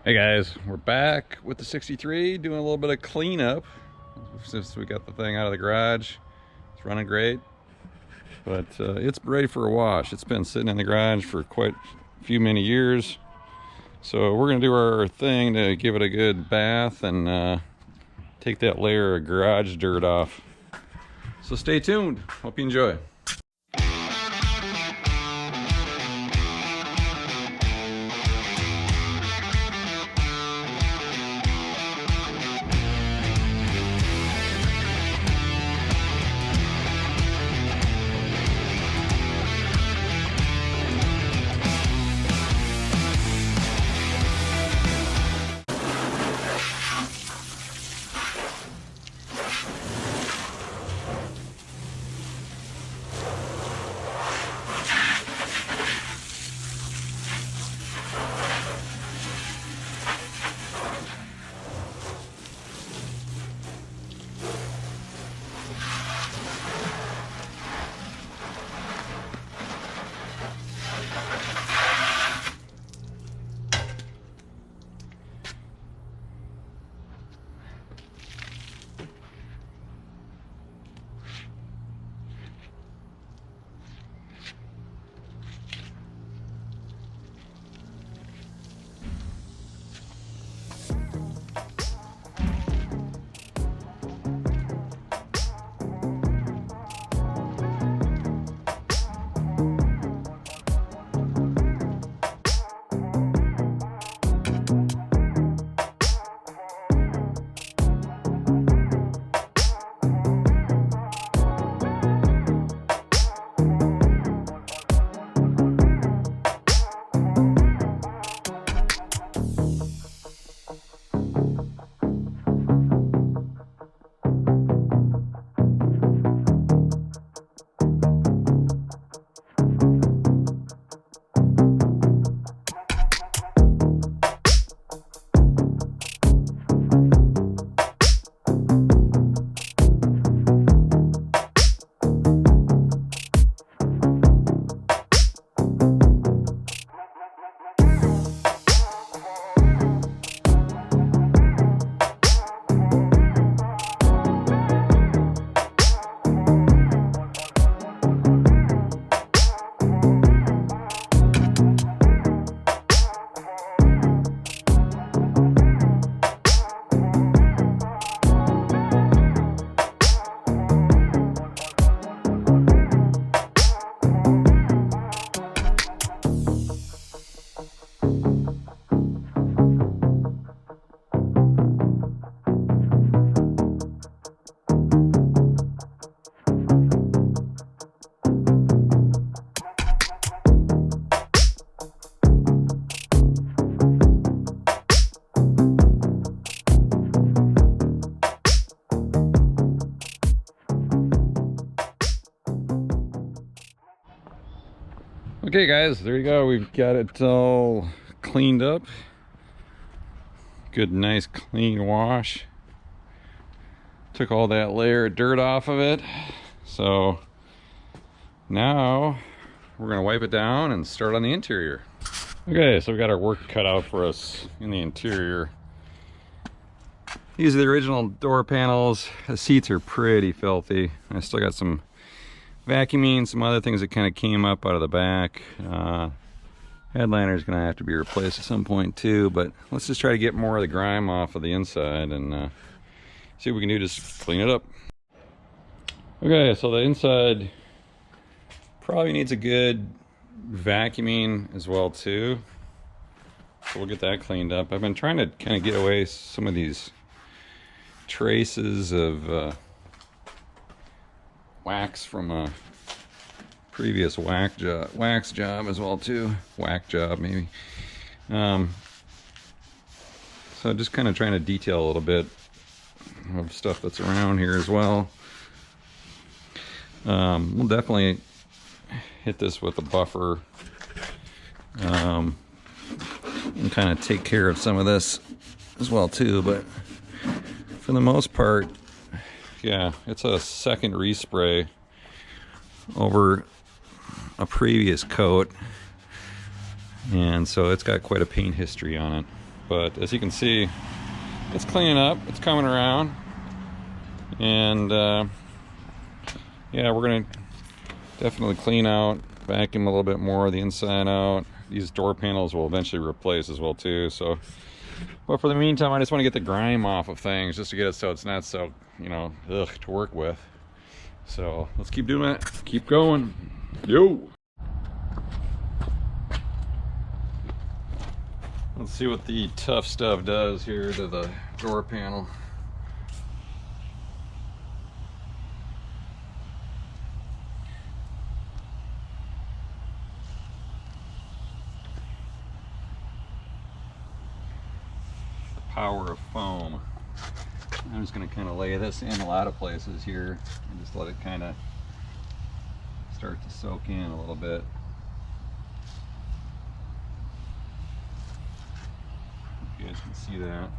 Hey guys, we're back with the 63 doing a little bit of cleanup since we got the thing out of the garage. It's running great, but it's ready for a wash. It's been sitting in the garage for quite a few many years, so we're gonna do our thing to give it a good bath and take that layer of garage dirt off. So stay tuned. Hope you enjoy. Okay guys, there you go. We've got it all cleaned up. Good, nice, clean wash. Took all that layer of dirt off of it. So now we're gonna wipe it down and start on the interior. Okay, so we got our work cut out for us in the interior. These are the original door panels. The seats are pretty filthy. I still got some vacuuming, some other things that kind of came up out of the back. Headliner is going to have to be replaced at some point too, but let's just try to get more of the grime off of the inside and see what we can do to just clean it up. Okay, so the inside probably needs a good vacuuming as well too, so we'll get that cleaned up. I've been trying to kind of get away some of these traces of wax from a previous wax job as well too. Whack job maybe. So just kind of trying to detail a little bit of stuff that's around here as well. We'll definitely hit this with a buffer and kind of take care of some of this as well too, but for the most part, yeah, it's a second respray over a previous coat, and so it's got quite a paint history on it. But as you can see, it's cleaning up, it's coming around. And yeah, we're gonna definitely clean out, vacuum a little bit more of the inside out. These door panels will eventually replace as well too. So, but for the meantime, I just want to get the grime off of things, just to get it so it's not so, you know, ugh, to work with. So let's keep doing it, keep going. Yo! Let's see what the tough stuff does here to the door panel. Power of foam. I'm just going to kind of lay this in a lot of places here and just let it kind of start to soak in a little bit. You guys can see that.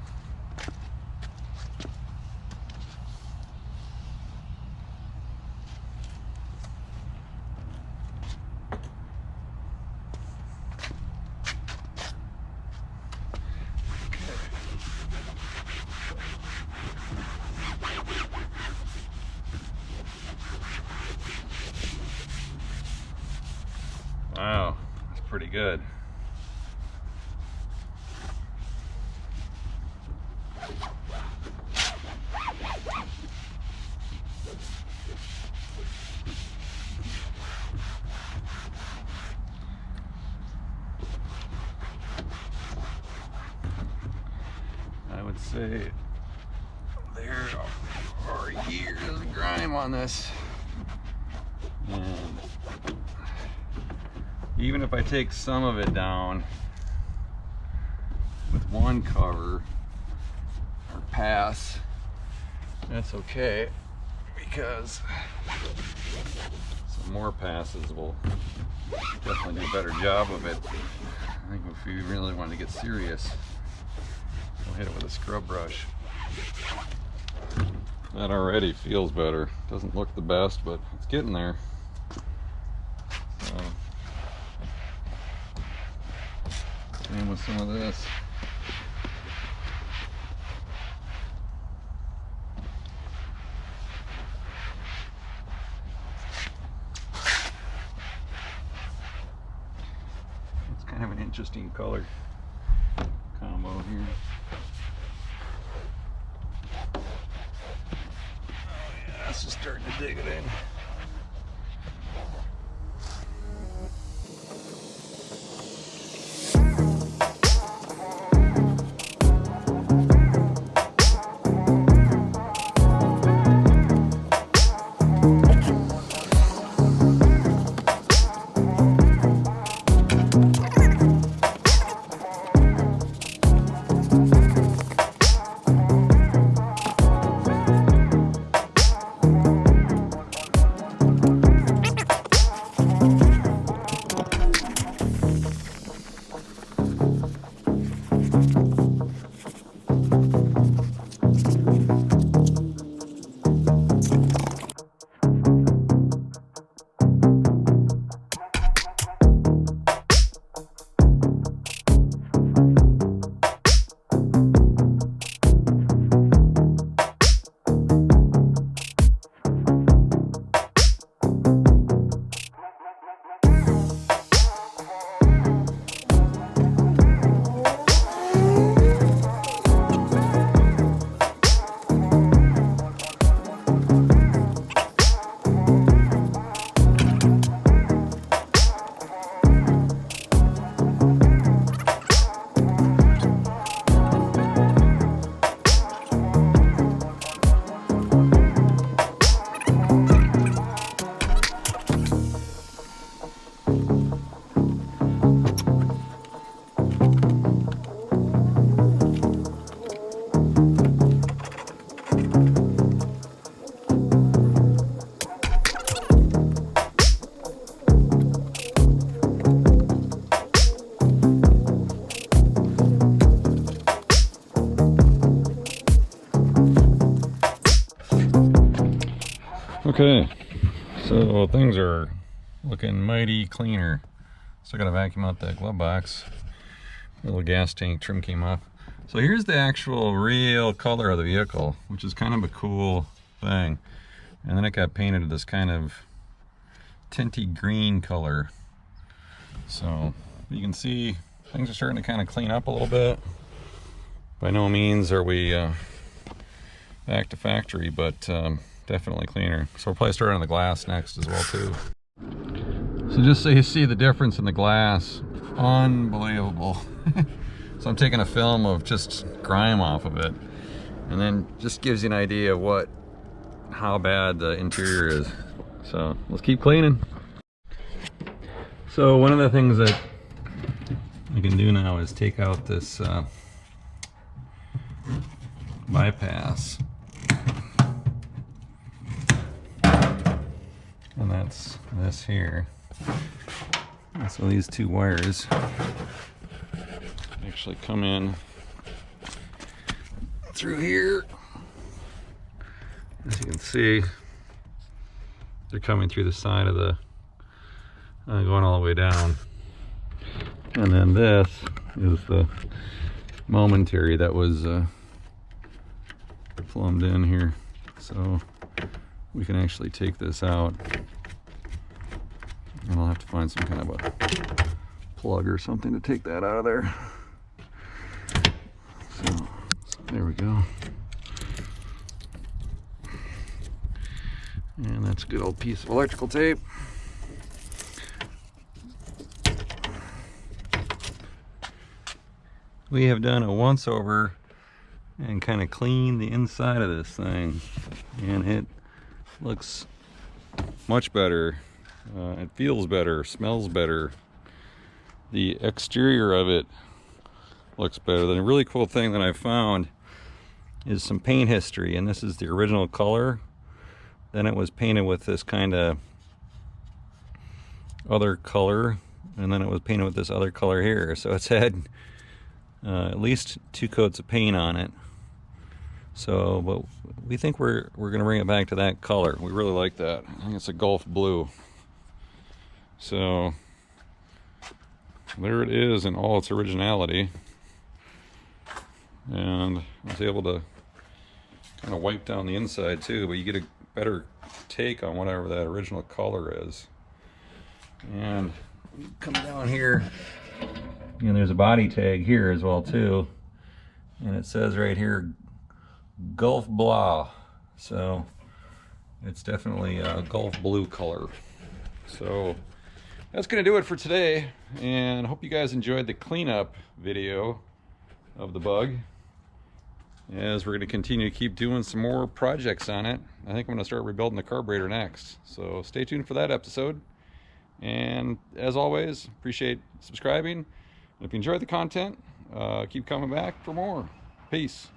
Wow, that's pretty good. I would say there are years of grime on this. And even if I take some of it down with one cover or pass, that's okay, because some more passes will definitely do a better job of it. I think if we really want to get serious, we'll hit it with a scrub brush. That already feels better. Doesn't look the best, but it's getting there. So, same with some of this. It's kind of an interesting color combo here. Oh yeah, it's just starting to dig it in. Okay, so things are looking mighty cleaner. Still gotta vacuum out that glove box. The little gas tank trim came off. So here's the actual real color of the vehicle, which is kind of a cool thing. And then it got painted this kind of tinty green color. So you can see things are starting to kind of clean up a little bit. By no means are we back to factory, but definitely cleaner. So we'll probably start on the glass next as well too. So just so you see the difference in the glass, unbelievable. So I'm taking a film of just grime off of it, and then just gives you an idea of how bad the interior is. So let's keep cleaning. So one of the things that I can do now is take out this bypass, and that's this here. And so these two wires actually come in through here. As you can see, they're coming through the side of the going all the way down. And then this is the momentary that was plumbed in here. So we can actually take this out, and I'll have to find some kind of a plug or something to take that out of there. So there we go. And that's a good old piece of electrical tape. We have done a once over and kind of cleaned the inside of this thing, and it looks much better. It feels better, smells better. The exterior of it looks better. The really cool thing that I found is some paint history, and this is the original color. Then it was painted with this kind of other color, and then it was painted with this other color here. So it's had at least 2 coats of paint on it. So, but we think we're gonna bring it back to that color. We really like that. I think it's a Gulf blue. So there it is in all its originality. And I was able to kind of wipe down the inside too, but you get a better take on whatever that original color is. And come down here, and there's a body tag here as well too, and it says right here Gulf Blah. So it's definitely a Gulf blue color. So that's gonna do it for today, and I hope you guys enjoyed the cleanup video of the Bug, as we're going to continue to keep doing some more projects on it. I think I'm going to start rebuilding the carburetor next, so stay tuned for that episode. And as always, appreciate subscribing. If you enjoyed the content, keep coming back for more. Peace.